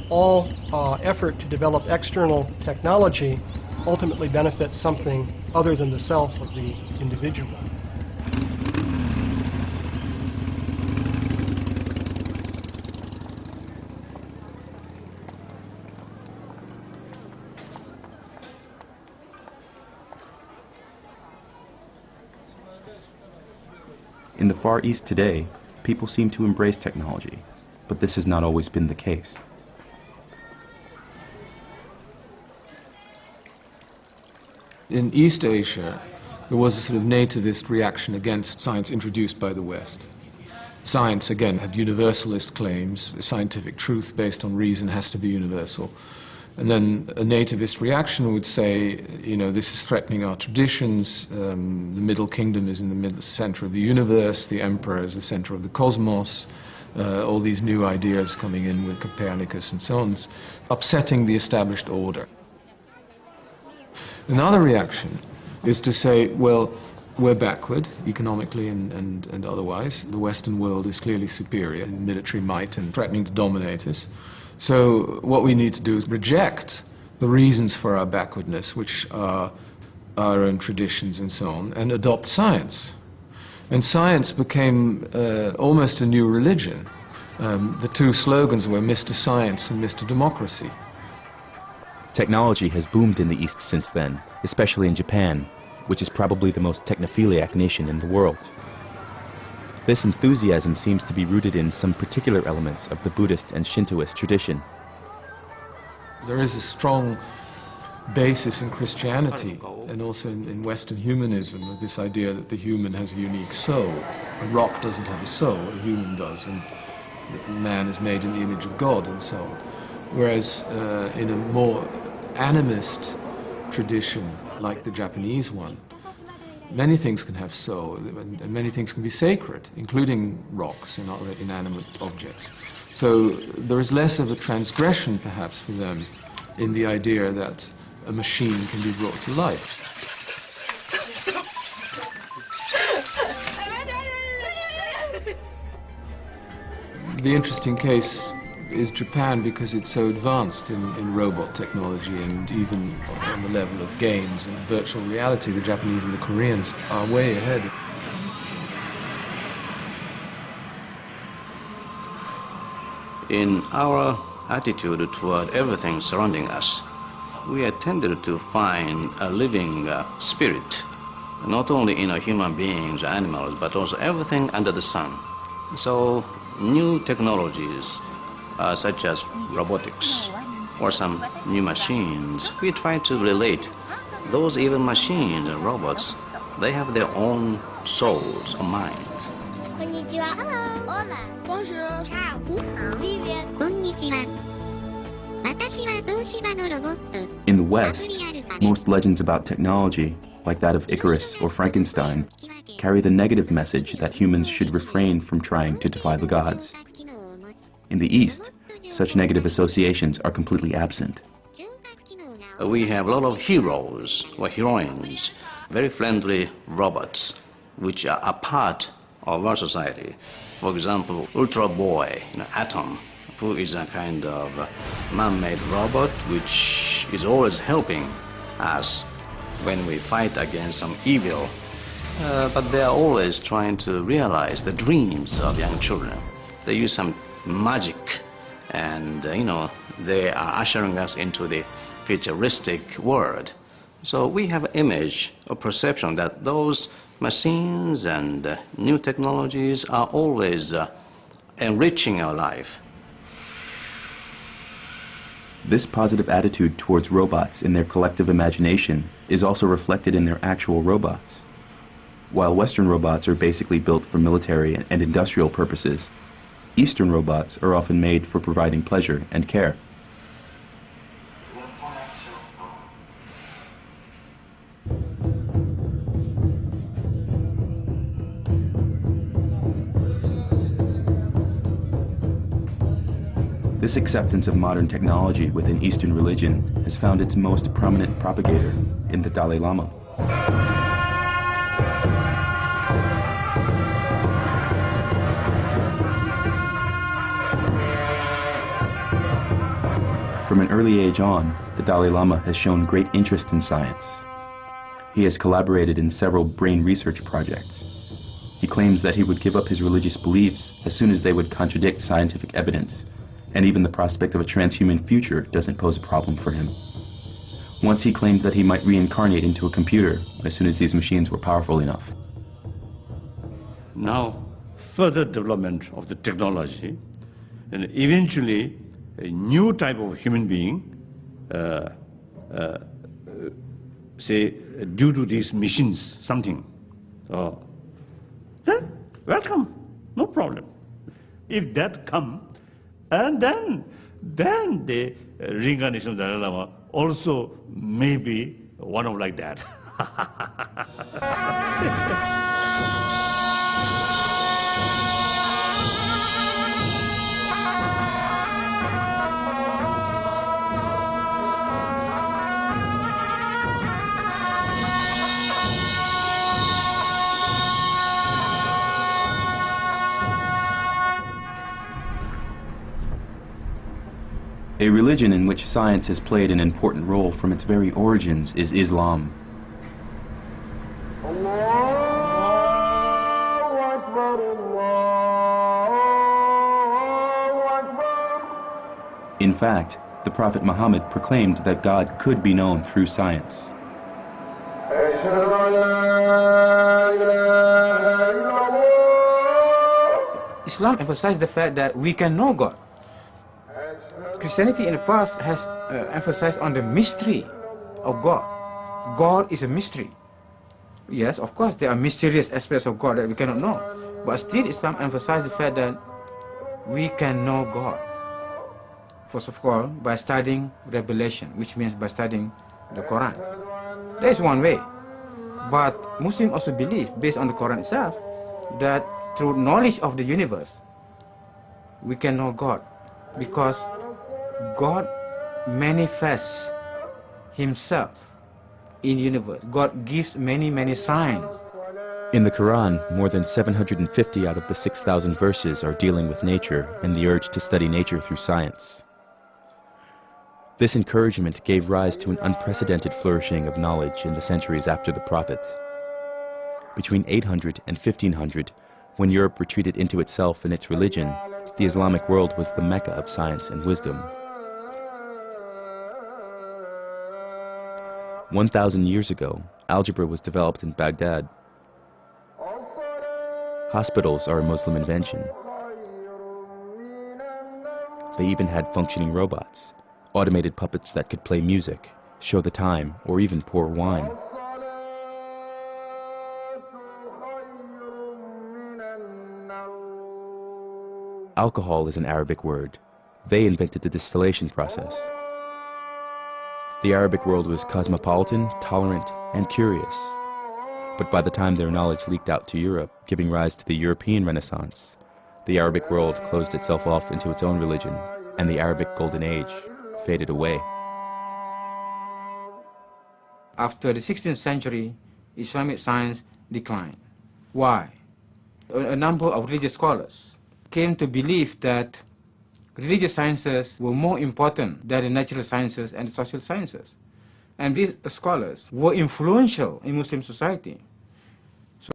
all effort to develop external technology ultimately benefits something other than the self of the individual. In the Far East today, people seem to embrace technology, but this has not always been the case. In East Asia, there was a sort of nativist reaction against science introduced by the West. Science, again, had universalist claims. Scientific truth based on reason has to be universal. And then a nativist reaction would say, you know, this is threatening our traditions. The Middle Kingdom is in the center of the universe. The emperor is the center of the cosmos. All these new ideas coming in with Copernicus and so on, upsetting the established order. Another reaction is to say, well, we're backward economically and otherwise. The Western world is clearly superior in military might and threatening to dominate us. So what we need to do is reject the reasons for our backwardness, which are our own traditions and so on, and adopt science. And science became almost a new religion. The two slogans were Mr. Science and Mr. Democracy. Technology has boomed in the East since then, especially in Japan, which is probably the most technophiliac nation in the world. This enthusiasm seems to be rooted in some particular elements of the Buddhist and Shintoist tradition. There is a strong basis in Christianity and also in Western humanism of this idea that the human has a unique soul. A rock doesn't have a soul, a human does, and that man is made in the image of God and so on. Whereas in a more animist tradition, like the Japanese one, many things can have soul, and many things can be sacred, including rocks and other inanimate objects. So there is less of a transgression, perhaps, for them in the idea that a machine can be brought to life. The interesting case is Japan because it's so advanced in robot technology, and even on the level of games and virtual reality, the Japanese and the Koreans are way ahead. In our attitude toward everything surrounding us, we are tended to find a living spirit, not only in human beings, animals, but also everything under the sun. So new technologies such as robotics or some new machines, we try to relate those even machines and robots, they have their own souls or minds. Konnichiwa. Hello. Hola. Bonjour. Ciao. Привет. Konnichiwa. In the West, most legends about technology, like that of Icarus or Frankenstein, carry the negative message that humans should refrain from trying to defy the gods. In the East, such negative associations are completely absent. We have a lot of heroes or heroines, very friendly robots, which are a part of our society. For example, Ultra Boy, Atom, who is a kind of man-made robot which is always helping us when we fight against some evil. But they are always trying to realize the dreams of young children. They use some magic, and they are ushering us into the futuristic world. So we have an image or perception that those machines and new technologies are always enriching our life. This positive attitude towards robots in their collective imagination is also reflected in their actual robots. While Western robots are basically built for military and industrial purposes, Eastern robots are often made for providing pleasure and care. This acceptance of modern technology within Eastern religion has found its most prominent propagator in the Dalai Lama. From an early age on, the Dalai Lama has shown great interest in science. He has collaborated in several brain research projects. He claims that he would give up his religious beliefs as soon as they would contradict scientific evidence, and even the prospect of a transhuman future doesn't pose a problem for him. Once he claimed that he might reincarnate into a computer as soon as these machines were powerful enough. Now, further development of the technology, and eventually a new type of human being, say, due to these machines, something, then welcome, no problem. If that come, and then the reincarnation of the Dalai Lama also may be one of like that. A religion in which science has played an important role from its very origins is Islam. In fact, the Prophet Muhammad proclaimed that God could be known through science. Islam emphasized the fact that we can know God. Christianity in the past has emphasized on the mystery of God. God is a mystery. Yes, of course, there are mysterious aspects of God that we cannot know. But still, Islam emphasized the fact that we can know God. First of all, by studying Revelation, which means by studying the Quran. That is one way. But Muslims also believe, based on the Quran itself, that through knowledge of the universe, we can know God. Because God manifests himself in the universe. God gives many, many signs. In the Quran, more than 750 out of the 6,000 verses are dealing with nature and the urge to study nature through science. This encouragement gave rise to an unprecedented flourishing of knowledge in the centuries after the Prophet. Between 800 and 1500, when Europe retreated into itself and its religion, the Islamic world was the Mecca of science and wisdom. 1,000 years ago, algebra was developed in Baghdad. Hospitals are a Muslim invention. They even had functioning robots, automated puppets that could play music, show the time, or even pour wine. Alcohol is an Arabic word. They invented the distillation process. The Arabic world was cosmopolitan, tolerant, and curious. But by the time their knowledge leaked out to Europe, giving rise to the European Renaissance, the Arabic world closed itself off into its own religion, and the Arabic Golden Age faded away. After the 16th century, Islamic science declined. Why? A number of religious scholars came to believe that religious sciences were more important than the natural sciences and the social sciences. And these scholars were influential in Muslim society.